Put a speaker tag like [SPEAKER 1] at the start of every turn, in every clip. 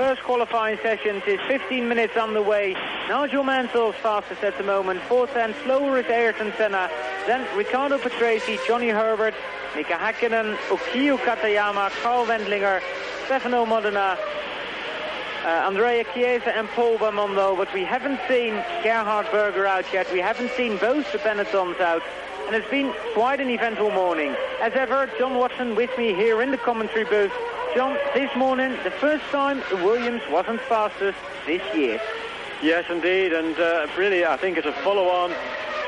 [SPEAKER 1] first qualifying sessions is 15 minutes on the way. Nigel Mansell's fastest at the moment. Fourth and slower is Ayrton Senna. Then Riccardo Patrese, Johnny Herbert, Mika Häkkinen, Ukiyo Katayama, Carl Wendlinger, Stefano Modena, Andrea Chiesa and Paul Bamondo. But we haven't seen Gerhard Berger out yet. We haven't seen both the Benettons out. And it's been quite an eventful morning. As ever, John Watson with me here in the commentary booth. John, this morning, the first time Williams wasn't fastest this year.
[SPEAKER 2] Yes, indeed, and really, I think it's a follow-on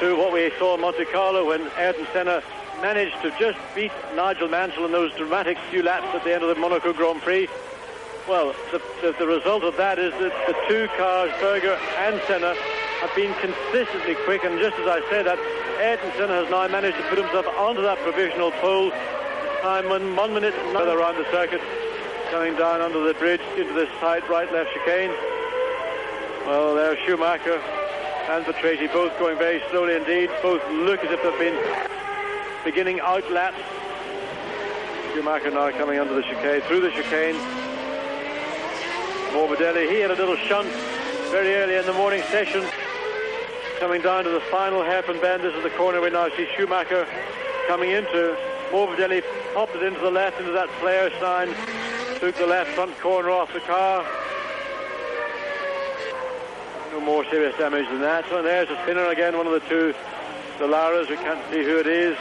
[SPEAKER 2] to what we saw in Monte Carlo when Ayrton Senna managed to just beat Nigel Mansell in those dramatic few laps at the end of the Monaco Grand Prix. Well, the result of that is that the two cars, Berger and Senna, have been consistently quick, and just as I said, that Ayrton Senna has now managed to put himself onto that provisional pole. Time when 1 minute further around the circuit, coming down under the bridge into this tight right-left chicane. Well, there's Schumacher and Patrese both going very slowly indeed. Both look as if they've been beginning out laps. Schumacher now coming under the chicane, through the chicane. Morbidelli, he had a little shunt very early in the morning session. Coming down to the final hairpin bend, this is the corner we now see Schumacher coming into. Morbidelli popped it into the left, into that player sign, took the left front corner off the car. No more serious damage than that. So there's a spinner again, one of the two Dolaras. We can't see who it is.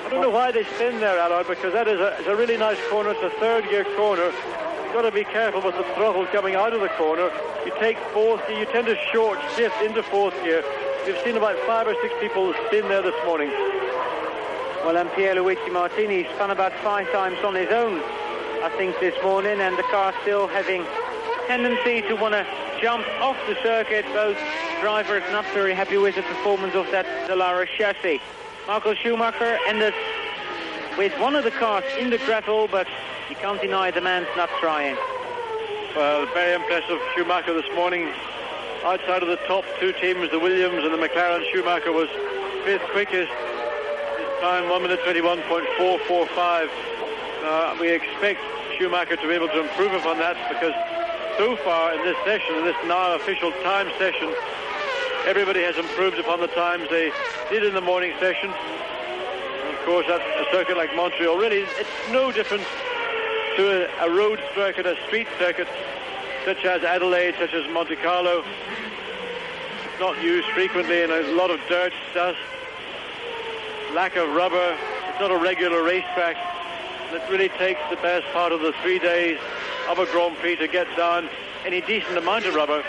[SPEAKER 2] I don't know why they spin there, Allard, because that is a really nice corner. It's a third gear corner. You've got to be careful with the throttle coming out of the corner. You take fourth gear, you tend to short shift into fourth gear. We've seen about 5 or 6 people spin there this morning. Well, and Pierluigi Martini spun about 5 times on his own, I think, this morning, and the car still having tendency to want to jump off the circuit. Both drivers not very happy with the performance of that Dallara chassis. Michael Schumacher ended with one of the cars in the gravel, but you can't deny the man's not trying. Well, very impressive Schumacher this morning. Outside of the top two teams, the Williams and the McLaren, Schumacher was 5th quickest. Time 1 minute 21.445. We expect Schumacher to be able to improve upon that, because so far in this session, in this now official time session, everybody has improved upon the times they did in the morning session. And of course, at a circuit like Montreal, really, it's no different to a road circuit, a street circuit, such as Adelaide, such as Monte Carlo. It's not used frequently, and there's a lot of dirt, dust, lack of rubber. It's not a regular racetrack. It really takes the best part of the 3 days of a Grand Prix to get down any decent amount of rubber.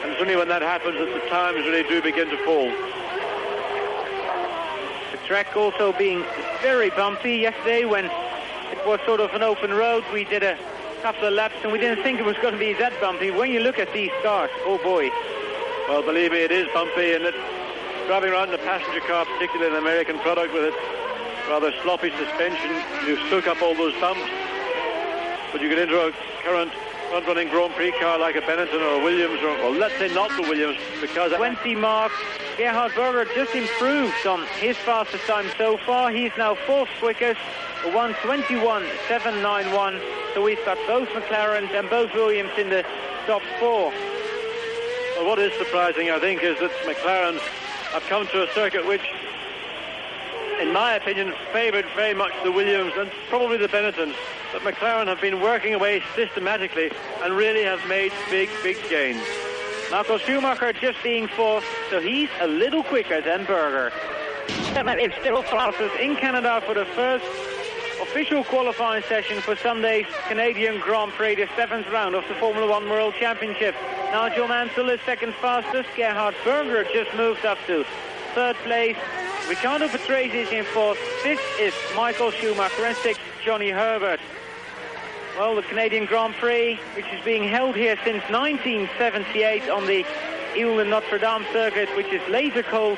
[SPEAKER 2] And it's only when that happens that the times really do begin to fall. The track also being very bumpy. Yesterday, when it was sort of an open road, we did a couple of laps and we didn't think it was going to be that bumpy. When you look at these cars, oh boy. Well, believe me, it is bumpy, and driving around in the passenger car, particularly an American product with its rather sloppy suspension, you soak up all those bumps. But you get into a current front-running Grand Prix car like a Benetton or a Williams, or well, let's say not the Williams, because 20 mark. Gerhard Berger just improved on his fastest time so far. He's now 4th quickest, a 1:21.791. So we've got both McLarens and both Williams in the top 4. Well, what is surprising, I think, is that McLaren have come to a circuit which, in my opinion, favoured very much the Williams and probably the Benettons. But McLaren have been working away systematically and really have made big gains. Michael Schumacher just being 4th, so he's a little quicker than Berger. It's still fastest in Canada for the first official qualifying session for Sunday's Canadian Grand Prix, the 7th round of the Formula 1 World Championship. Nigel Mansell is 2nd fastest. Gerhard Berger just moved up to 3rd place. Riccardo Patrese is in 4th. 5th is Michael Schumacher, and 6th Johnny Herbert. Well, the Canadian Grand Prix, which is being held here since 1978 on the Ile de Notre Dame circuit, which is later called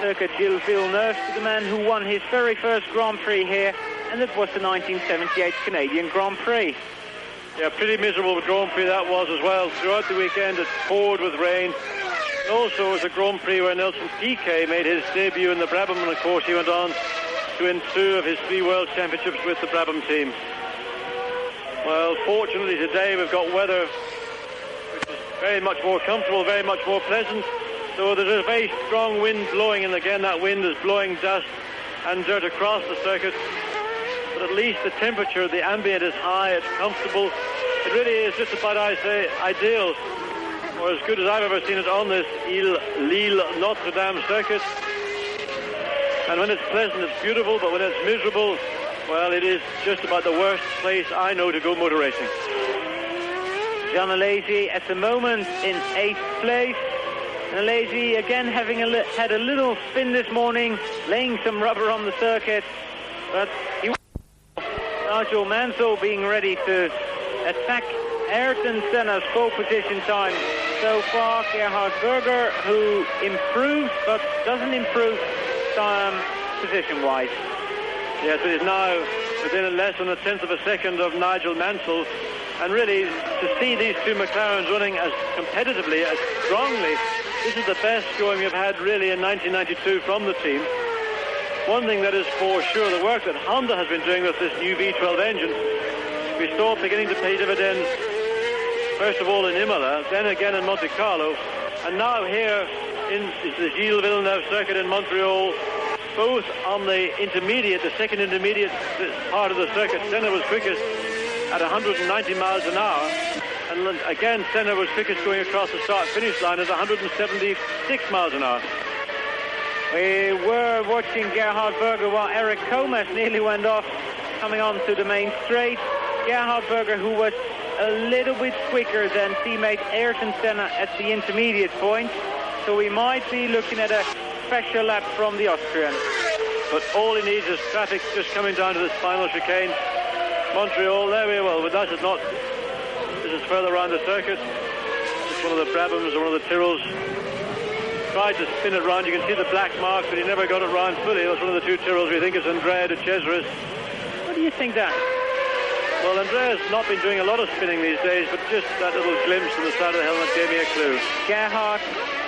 [SPEAKER 2] Circuit Gilles Villeneuve, the man who won his very first Grand Prix here, and that was the 1978 Canadian Grand Prix. Yeah, pretty miserable Grand Prix that was as well. Throughout the weekend it poured with rain. Also, it was a Grand Prix where Nelson Piquet made his debut in the Brabham, and of course he went on to win 2 of his 3 World Championships with the Brabham team. Well, Fortunately today we've got weather which is very much more comfortable, very much more pleasant. So there's a very strong wind blowing, and again that wind is blowing dust and dirt across the circuit. But at least the temperature, the ambient is high, it's comfortable. It really is just about, I say, ideal, or as good as I've ever seen it on this Lille-Notre-Dame circuit. And when it's pleasant, it's beautiful, but when it's miserable, well, it is just about the worst place I know to go motor racing.
[SPEAKER 1] John Alesi at the moment in 8th place. Alesi again having had a little spin this morning, laying some rubber on the circuit, but Nigel Mansell being ready to attack Ayrton Senna's pole position time. So far, Gerhard Berger, who improves but doesn't improve position-wise.
[SPEAKER 2] Yes, it is now within less than a tenth of a second of Nigel Mansell, and really to see these two McLarens running as competitively, as strongly, this is the best showing we've had really in 1992 from the team. One thing that is for sure, the work that Honda has been doing with this new V12 engine, we saw beginning to pay dividends, first of all in Imola, then again in Monte Carlo, and now here in the Gilles Villeneuve circuit in Montreal, both on the intermediate, the second intermediate part of the circuit. Senna was quickest at 190 miles an hour, and again Senna was quickest going across the start-finish line at 176 miles an hour.
[SPEAKER 1] We were watching Gerhard Berger while Eric Comas nearly went off coming on to the main straight. Gerhard Berger, who was a little bit quicker than teammate Ayrton Senna at the intermediate point, so we might be looking at a special lap from the Austrian.
[SPEAKER 2] But all he needs is traffic just coming down to this final chicane. Montreal, there we are. But that is not. This is further around the circuit. It's one of the Brabhams or one of the Tyrrells. Tried to spin it round. You can see the black mark, but he never got it round fully. It was one of the two Tyrrells. We think it's Andrea de Cesaris.
[SPEAKER 1] What do you think that?
[SPEAKER 2] Well, Andrea's not been doing a lot of spinning these days, but just that little glimpse from the side of the helmet gave me a clue.
[SPEAKER 1] Gerhard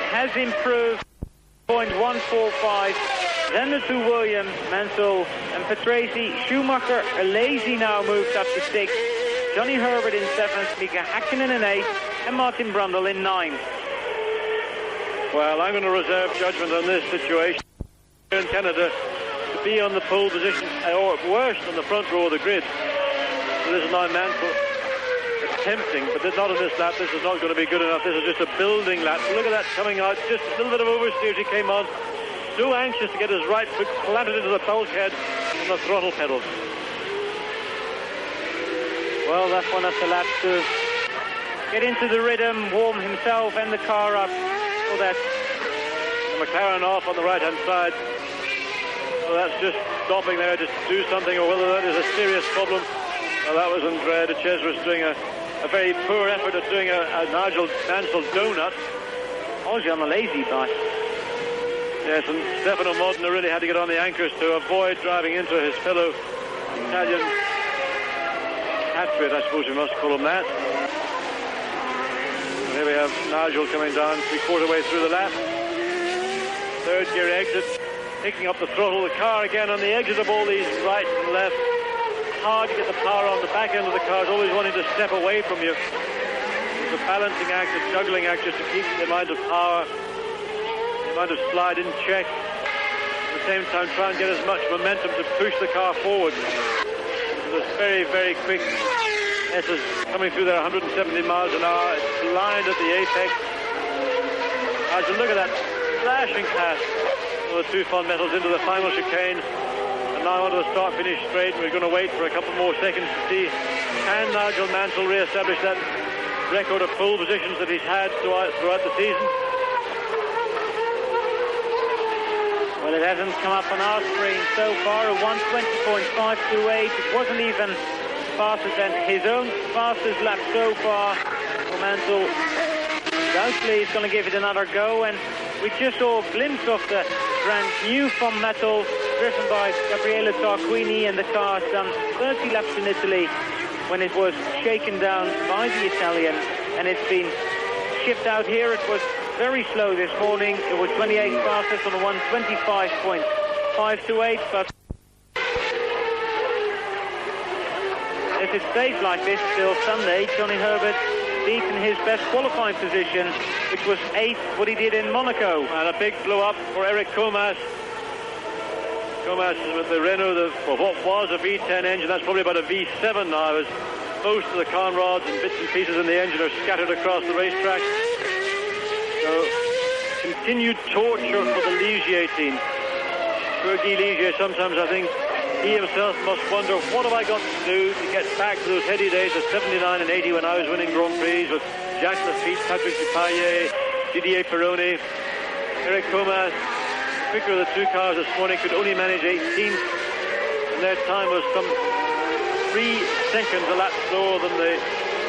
[SPEAKER 1] has improved 0.145. Then the two Williams, Mansell and Patrese. Schumacher, Alesi now moves up to 6th. Johnny Herbert in 7th, Mika Häkkinen in 8th, and Martin Brundle in 9th.
[SPEAKER 2] Well, I'm going to reserve judgment on this situation in Canada to be on the pole position, or worse, on the front row of the grid. So this is now Mansell attempting, but not on this lap. This is not going to be good enough. This is just a building lap. So look at that coming out. Just a little bit of oversteer as he came on. So anxious to get his right foot planted into the bulkhead on the throttle pedals.
[SPEAKER 1] Well, that's one of the laps to get into the rhythm, warm himself and the car up. So that's
[SPEAKER 2] the McLaren off on the right-hand side. So that's just stopping there, just to do something, or whether that is a serious problem. Well, that was Andrea de Cesaris doing a very poor effort at doing a Nigel Mansell donut.
[SPEAKER 1] Also on the lazy bike.
[SPEAKER 2] Yes, and Stefano Modena really had to get on the anchors to avoid driving into his fellow Italian hatchbit, I suppose we must call him that. And here we have Nigel coming down 3/4 way through the lap. Third gear exit, picking up the throttle. The car again on the edges of all these right and left. Hard to get the power on the back end of the car. Is always wanting to step away from you. It's a balancing act, a juggling act just to keep the amount of power, the amount of slide in check. At the same time, try and get as much momentum to push the car forward. This very, very quick S is coming through there, 170 miles an hour. It's blind at the apex. As you look at that flashing past of the two Fond Metals into the final chicane. Now onto the start-finish straight. We're going to wait for a couple more seconds to see can Nigel Mansell re-establish that record of pole positions that he's had throughout the season.
[SPEAKER 1] Well, it hasn't come up on our screen so far. A 1:20.528. It wasn't even faster than his own fastest lap so far. So Mansell doubtfully is going to give it another go, and we just saw a glimpse of the brand new Fond Metal driven by Gabriele Tarquini, and the car done 30 laps in Italy when it was shaken down by the Italian, and it's been shipped out here. It was very slow this morning. It was 28 fastest on a 1:25.528, but it's it stays like this till Sunday, Johnny Herbert beaten his best qualifying position, which was 8th, what he did in Monaco.
[SPEAKER 2] And a big blow up for Eric Comas. Comas with the Renault, for what was a V10 engine, that's probably about a V7 now, as most of the conrods and bits and pieces in the engine are scattered across the racetrack. So, continued torture for the Ligier team. Poor Guy Ligier, sometimes I think he himself must wonder, what have I got to do to get back to those heady days of 79 and 80 when I was winning Grand Prix with Jacques Lafitte, Patrick Dupaillet, Didier Pironi. Eric Comas, quicker of the two cars this morning, could only manage 18th, and their time was some 3 seconds a lap slower than the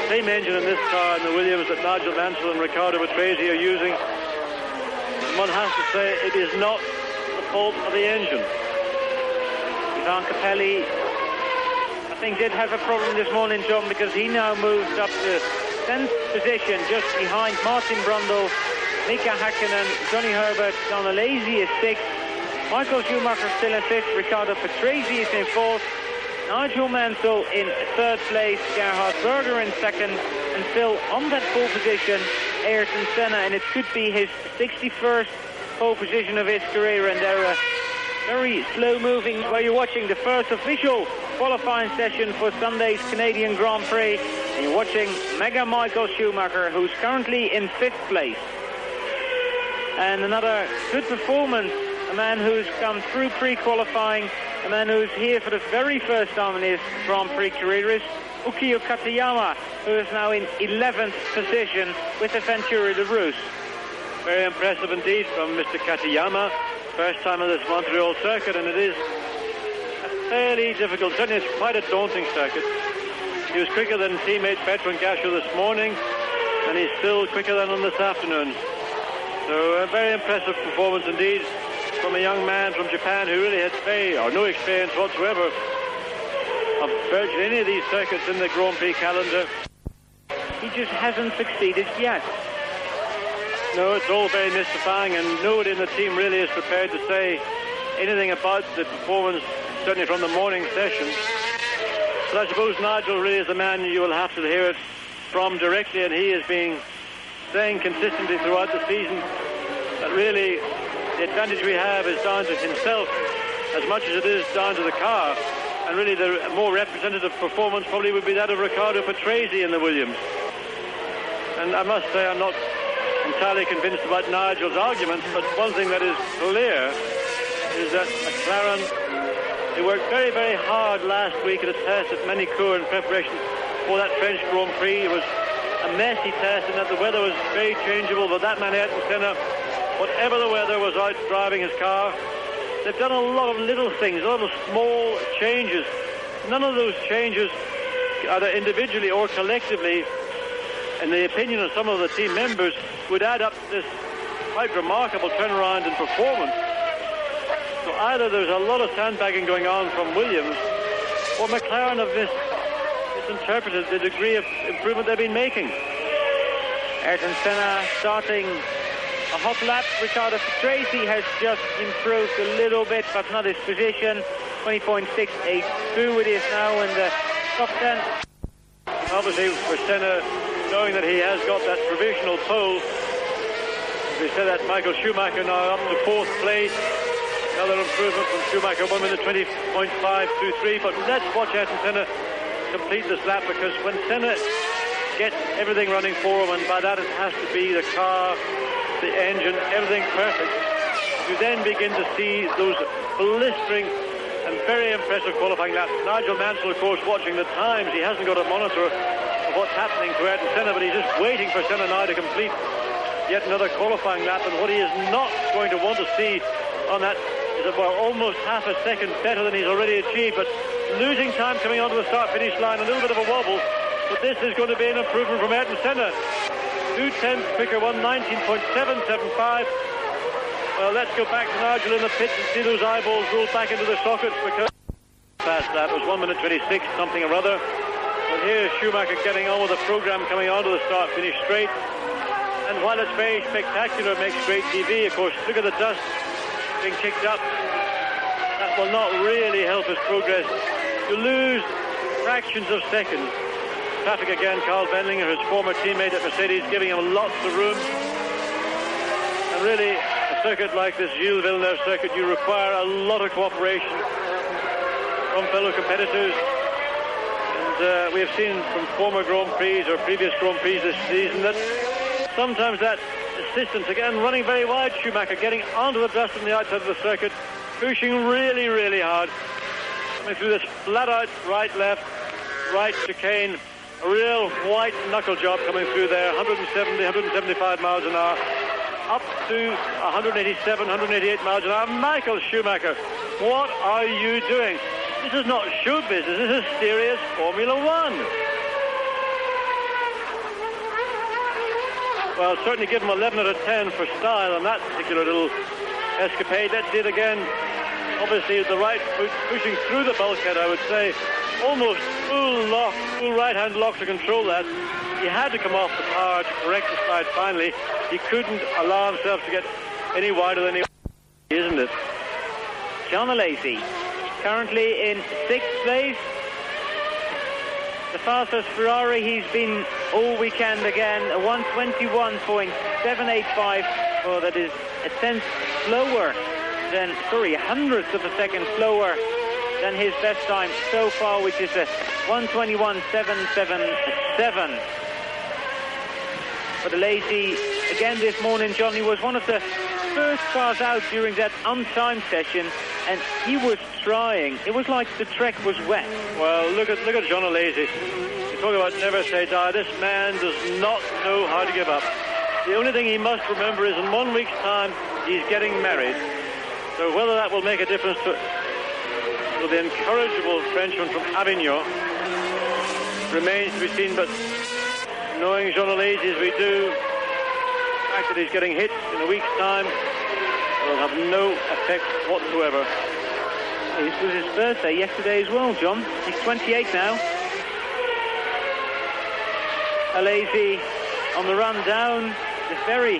[SPEAKER 2] same engine in this car in the Williams that Nigel Mansell and Riccardo Patrese are using. One has to say it is not the fault of the engine.
[SPEAKER 1] Ivan Capelli, I think, did have a problem this morning, John, because he now moves up to 10th position, just behind Martin Brundle, Mika Häkkinen, Johnny Herbert, Donalesi is 6th, Michael Schumacher still in 5th, Riccardo Patrese is in 4th, Nigel Mansell in 3rd place, Gerhard Berger in 2nd, and still on that pole position, Ayrton Senna, and it could be his 61st pole position of his career, and they're very slow-moving while you're watching the first official qualifying session for Sunday's Canadian Grand Prix. And you're watching Mega Michael Schumacher, who's currently in 5th place. And another good performance, a man who's come through pre-qualifying, a man who's here for the very first time in his Grand Prix career is Ukio Katayama, who is now in 11th position with the Venturi de Rousse.
[SPEAKER 2] Very impressive indeed from Mr. Katayama. First time on this Montreal circuit, and it is a fairly difficult, certainly it's quite a daunting circuit. He was quicker than teammate Bertrand Gachot this morning, and he's still quicker than on this afternoon. So a very impressive performance indeed from a young man from Japan who really had no experience whatsoever of virtually any of these circuits in the Grand Prix calendar.
[SPEAKER 1] He just hasn't succeeded yet.
[SPEAKER 2] No, it's all very mystifying, and nobody in the team really is prepared to say anything about the performance, certainly from the morning session. But I suppose Nigel really is the man you will have to hear it from directly, and he is saying consistently throughout the season that really the advantage we have is down to himself as much as it is down to the car, and really the more representative performance probably would be that of Riccardo Patrese in the Williams. And I must say I'm not entirely convinced about Nigel's arguments, but one thing that is clear is that McLaren, they worked very, very hard last week at a test at Manicourt in preparation for that French Grand Prix. It was a messy test in that the weather was very changeable, but that man Ayrton Senna, whatever the weather, was out driving his car. They've done a lot of little things, a lot of small changes. None of those changes, either individually or collectively, in the opinion of some of the team members, would add up to this quite remarkable turnaround in performance. So either there's a lot of sandbagging going on from Williams, or McLaren have misinterpreted the degree of improvement they've been making.
[SPEAKER 1] Ayrton Senna starting a hot lap. Riccardo Patrese has just improved a little bit, but not his position. 20.682 it is now in the top 10.
[SPEAKER 2] Obviously for Senna, knowing that he has got that provisional pole, we said that Michael Schumacher now up to 4th place. Another improvement from Schumacher, 1 minute 20.523. But let's watch Ayrton Senna complete this lap, because when Senna gets everything running for him, and by that it has to be the car, the engine, everything perfect, you then begin to see those blistering and very impressive qualifying laps. Nigel Mansell, of course, watching the times. He hasn't got a monitor of what's happening to Ayrton Senna, but he's just waiting for Senna now to complete yet another qualifying lap. And what he is not going to want to see on that is about almost half a second better than he's already achieved. But losing time coming onto the start-finish line, a little bit of a wobble. But this is going to be an improvement from Ayrton Senna. 2/10 quicker, 1:19.775. Well, let's go back to Nigel in the pits and see those eyeballs roll back into the sockets, because past that was 1 minute 26 something or other. But here's Schumacher getting on with the program, coming onto the start-finish straight. And while it's very spectacular, it makes great TV. Of course, look at the dust being kicked up. That will not really help his progress. You lose fractions of seconds. Traffic again, Carl Benlinger, his former teammate at Mercedes, giving him lots of room. And really, a circuit like this Gilles Villeneuve circuit, you require a lot of cooperation from fellow competitors. And we have seen from former Grand Prix or previous Grand Prix this season that sometimes that assistance, again, running very wide, Schumacher getting onto the dust on the outside of the circuit, pushing really, really hard. Coming through this flat-out right-left, right chicane. A real white knuckle job coming through there, 170, 175 miles an hour, up to 187, 188 miles an hour. Michael Schumacher, what are you doing? This is not show business, this is serious Formula One. Well, certainly give him 11 out of 10 for style on that particular little escapade. That did again, obviously the right foot pushing through the bulkhead, I would say. Almost full lock, full right-hand lock to control that. He had to come off the power to correct the slide finally. He couldn't allow himself to get any wider than he was, isn't it?
[SPEAKER 1] John Alesi, currently in 6th place. The fastest Ferrari he's been all weekend again, a 121.785. Oh, that is a tenth slower than, a hundredth of a second slower than his best time so far, which is a 121.777. But Alesi, again this morning, Johnny, was one of the first cars out during that untimed session, and he was trying. It was like the track was wet.
[SPEAKER 2] Well, look at John Alesi. You talk about never say die. This man does not know how to give up. The only thing he must remember is in 1 week's time, he's getting married. So whether that will make a difference to the incorrigible Frenchman from Avignon remains to be seen, but knowing Jean Alesi as we do, the fact that he's getting hit in a week's time will have no effect whatsoever.
[SPEAKER 1] This was his birthday yesterday as well, John. He's 28 now. Alesi on the run down the very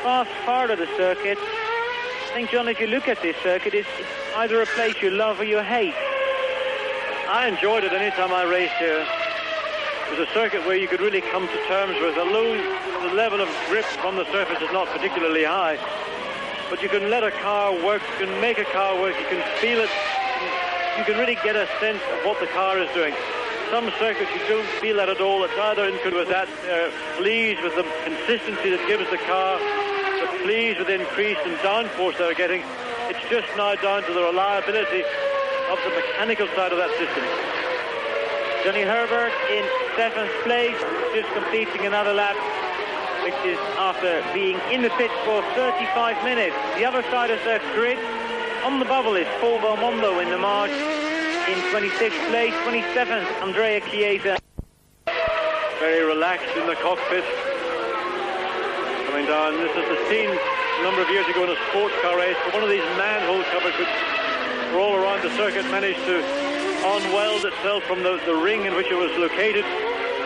[SPEAKER 1] fast part of the circuit. I think, John, if you look at this circuit, it's either a place you love or you hate.
[SPEAKER 2] I enjoyed it any time I raced here. It was a circuit where you could really come to terms with, although the level of grip from the surface is not particularly high, but you can let a car work, you can make a car work, you can feel it, you can really get a sense of what the car is doing. Some circuits you don't feel that at all. It's either in good with that, pleased with the consistency that gives the car, but pleased with the increase in downforce they're getting. It's just now down to the reliability of the mechanical side of that system.
[SPEAKER 1] Johnny Herbert in 7th place, just completing another lap, which is after being in the pits for 35 minutes. The other side of the grid, on the bubble, is Paul Belmondo in the march. In 26th place, 27th, Andrea Chiesa.
[SPEAKER 2] Very relaxed in the cockpit. Coming down, this is the scene a number of years ago in a sports car race, but one of these manhole covers which were all around the circuit managed to unweld itself from the ring in which it was located,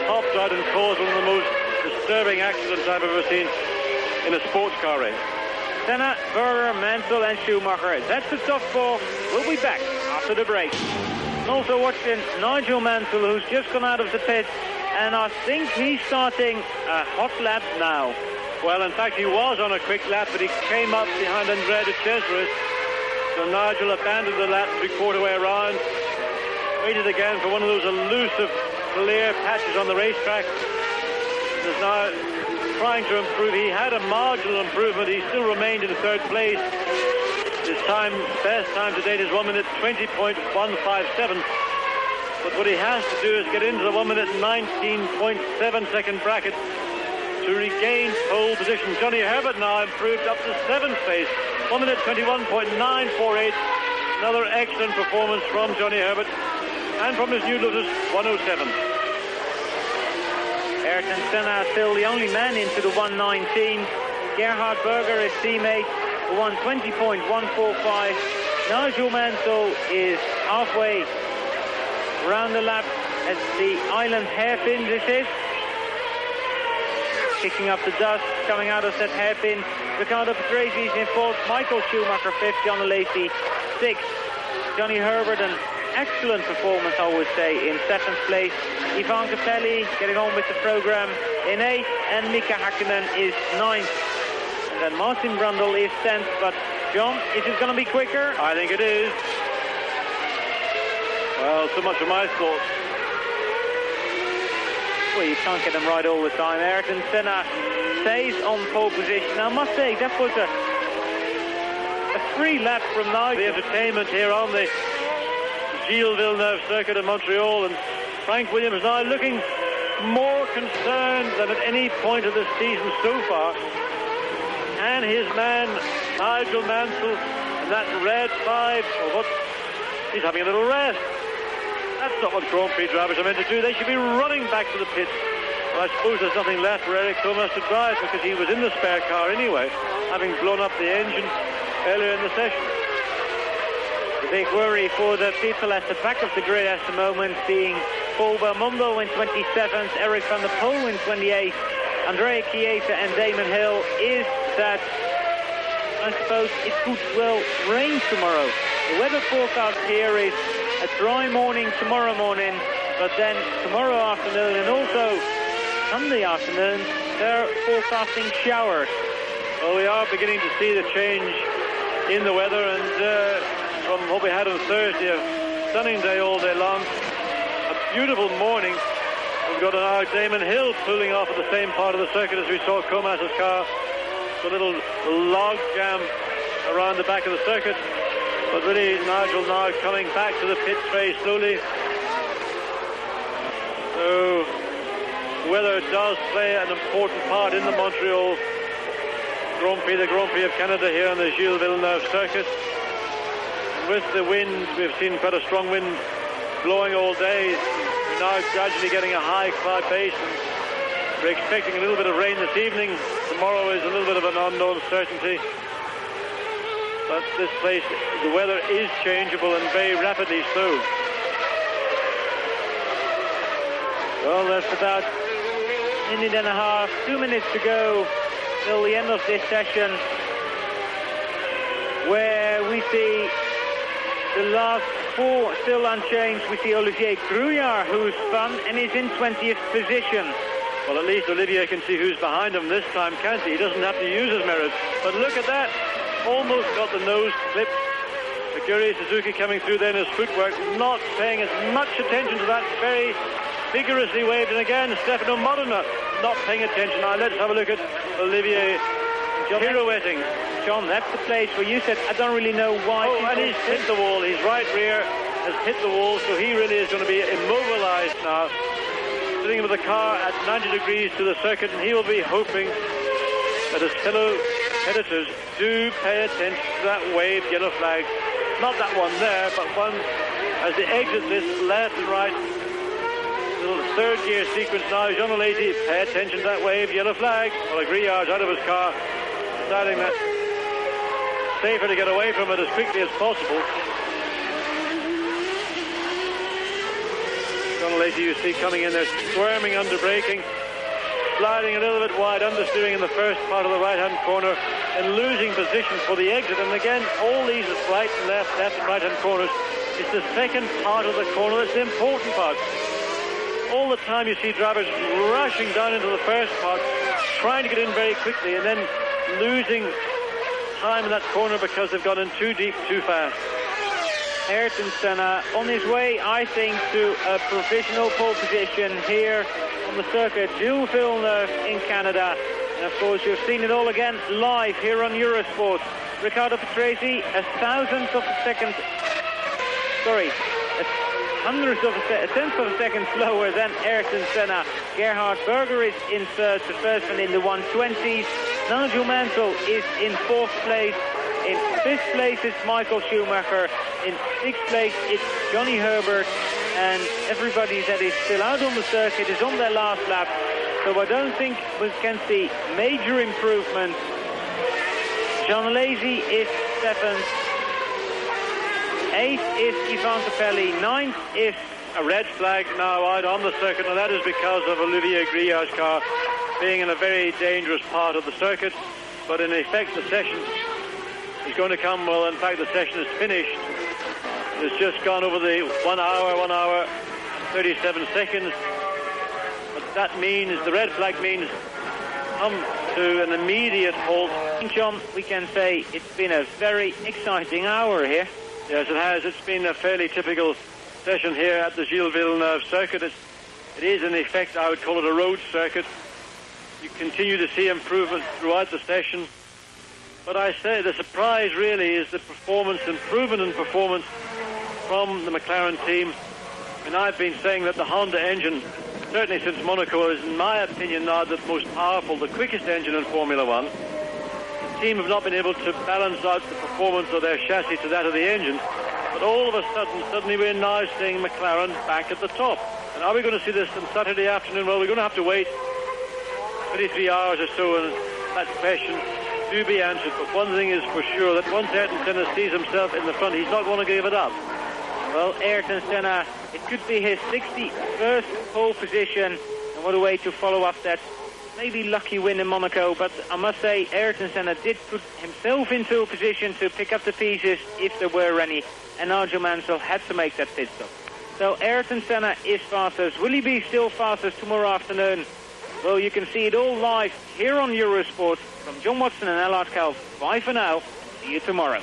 [SPEAKER 2] popped out and caused one of the most disturbing accidents I've ever seen in a sports car race.
[SPEAKER 1] Senna, Berger, Mansell and Schumacher. That's the top four. We'll be back after the break. And also watching Nigel Mansell, who's just come out of the pit, and I think he's starting a hot lap now.
[SPEAKER 2] Well, in fact, he was on a quick lap, but he came up behind Andrea de Cesaris. So Nigel abandoned the lap 3/4 way around, waited again for one of those elusive clear patches on the racetrack. Is now trying to improve. He had a marginal improvement. He still remained in 3rd place. His best time to date is 1 minute 20.157. But what he has to do is get into the 1 minute 19.7 second bracket to regain pole position. Johnny Herbert now improved up to 7th place, 1 minute 21.948. Another excellent performance from Johnny Herbert and from his new Lotus 107.
[SPEAKER 1] Ayrton Senna still the only man into the 119. Gerhard Berger, his teammate, 120.145. Nigel Mansell is halfway around the lap at the island hairpin, this is. Kicking up the dust, coming out of that hairpin. Riccardo Patrese is in 4th. Michael Schumacher 5th. John Alesi 6th. Johnny Herbert and excellent performance, I would say, in 7th place. Ivan Capelli getting on with the program in 8th, and Mika Hakkinen is 9th. And then Martin Brundle is 10th, but John, is it going to be quicker?
[SPEAKER 2] I think it is. Well, so much for my thoughts.
[SPEAKER 1] Well, you can't get them right all the time. Ayrton Senna stays on pole position. Now, I must say, that was a free lap from Nigel.
[SPEAKER 2] The entertainment here on the Gilles Villeneuve circuit in Montreal, and Frank Williams now looking more concerned than at any point of the season so far. And his man, Nigel Mansell, and that red 5, he's having a little rest. That's not what Grand Prix drivers are meant to do. They should be running back to the pits. Well, I suppose there's nothing left for Eric Thomas to drive, because he was in the spare car anyway, having blown up the engine earlier in the session.
[SPEAKER 1] The big worry for the people at the back of the grid at the moment, being Paul Belmondo in 27th, Eric van der Poel in 28th, Andrea Chiesa and Damon Hill, is that I suppose it could well rain tomorrow. The weather forecast here is a dry morning tomorrow morning, but then tomorrow afternoon and also Sunday afternoon, they're forecasting showers.
[SPEAKER 2] Well, we are beginning to see the change in the weather, and from what we had on Thursday, a stunning day all day long, a beautiful morning. We've got now Damon Hill pulling off at the same part of the circuit as we saw Comas's car. So a little log jam around the back of the circuit. But really, Nigel now coming back to the pits very slowly. So, weather does play an important part in the Montreal Grand Prix, the Grand Prix of Canada here on the Gilles Villeneuve circuit. With the wind, we've seen quite a strong wind blowing all day. We're now gradually getting a high cloud base, and we're expecting a little bit of rain this evening. Tomorrow is a little bit of an unknown certainty. But this place, the weather is changeable, and very rapidly so.
[SPEAKER 1] Well, that's about a minute and a half, 2 minutes to go till the end of this session, where we see the last 4 still unchanged. We see Olivier Brouillard, who's spun and is in 20th position.
[SPEAKER 2] Well, at least Olivier can see who's behind him this time, can't he? He doesn't have to use his mirrors. But look at that. Almost got the nose clipped. Akira Suzuki coming through there in his footwork, not paying as much attention to that, very vigorously waved. And again, Stefano Modena not paying attention. Now let's have a look at Olivier pirouetting.
[SPEAKER 1] John, that's the place where you said, I don't really know why.
[SPEAKER 2] Oh, and he's hit the wall. His right rear has hit the wall, so he really is going to be immobilized now. Sitting with the car at 90 degrees to the circuit, and he will be hoping that his fellow competitors do pay attention to that waved yellow flag. Not that one there, but one as they exit this left and right little third gear sequence now. Jean Alesi, pay attention to that waved yellow flag. Well, Grillard's out of his car, deciding that safer to get away from it as quickly as possible. Jean Alesi, you see coming in there, squirming under braking, sliding a little bit wide, understeering in the first part of the right-hand corner, and losing position for the exit. And again, all these right and left and right-hand corners, it's the second part of the corner that's the important part. All the time you see drivers rushing down into the first part, trying to get in very quickly, and then losing time in that corner because they've gone in too deep, too fast.
[SPEAKER 1] Ayrton Senna on his way, I think, to a provisional pole position here on the circuit, Gilles Villeneuve in Canada. And of course, you've seen it all again live here on Eurosport. Riccardo Patrese, a tenth of a second slower than Ayrton Senna. Gerhard Berger is in third, the first one in the 120s. Nigel Mansell is in fourth place. In fifth place, it's Michael Schumacher. In sixth place, it's Johnny Herbert. And everybody that is still out on the circuit is on their last lap. So I don't think we can see major improvement. Jean Alesi is seventh. Eighth is Ivan Capelli. Ninth is
[SPEAKER 2] a red flag now out on the circuit, and that is because of Olivier Grillard's car being in a very dangerous part of the circuit. But in effect, the session is going to come, well, in fact, the session is finished has just gone over the 1 hour, 37 seconds. But that means, the red flag means, come to an immediate halt.
[SPEAKER 1] John, we can say it's been a very exciting hour here.
[SPEAKER 2] Yes, it has. It's been a fairly typical session here at the Gilles Villeneuve circuit. It is, in effect, I would call it a road circuit. You continue to see improvement throughout the session. But I say the surprise really is the improvement in performance from the McLaren team. And I've been saying that the Honda engine, certainly since Monaco, is in my opinion now the most powerful, the quickest engine in Formula One. The team have not been able to balance out the performance of their chassis to that of the engine. But all of a sudden, suddenly we're now seeing McLaren back at the top. And are we going to see this on Saturday afternoon? Well, we're going to have to wait 23 hours or so, and that question to be answered. But one thing is for sure, that once Ayrton Senna sees himself in the front, he's not going to give it up.
[SPEAKER 1] Well, Ayrton Senna, it could be his 61st pole position, and what a way to follow up that maybe lucky win in Monaco. But I must say, Ayrton Senna did put himself into a position to pick up the pieces if there were any, and Nigel Mansell had to make that pit stop. So Ayrton Senna is fastest. Will he be still fastest tomorrow afternoon? Well, you can see it all live here on Eurosport. From John Watson and Allard Kalf, bye for now. See you tomorrow.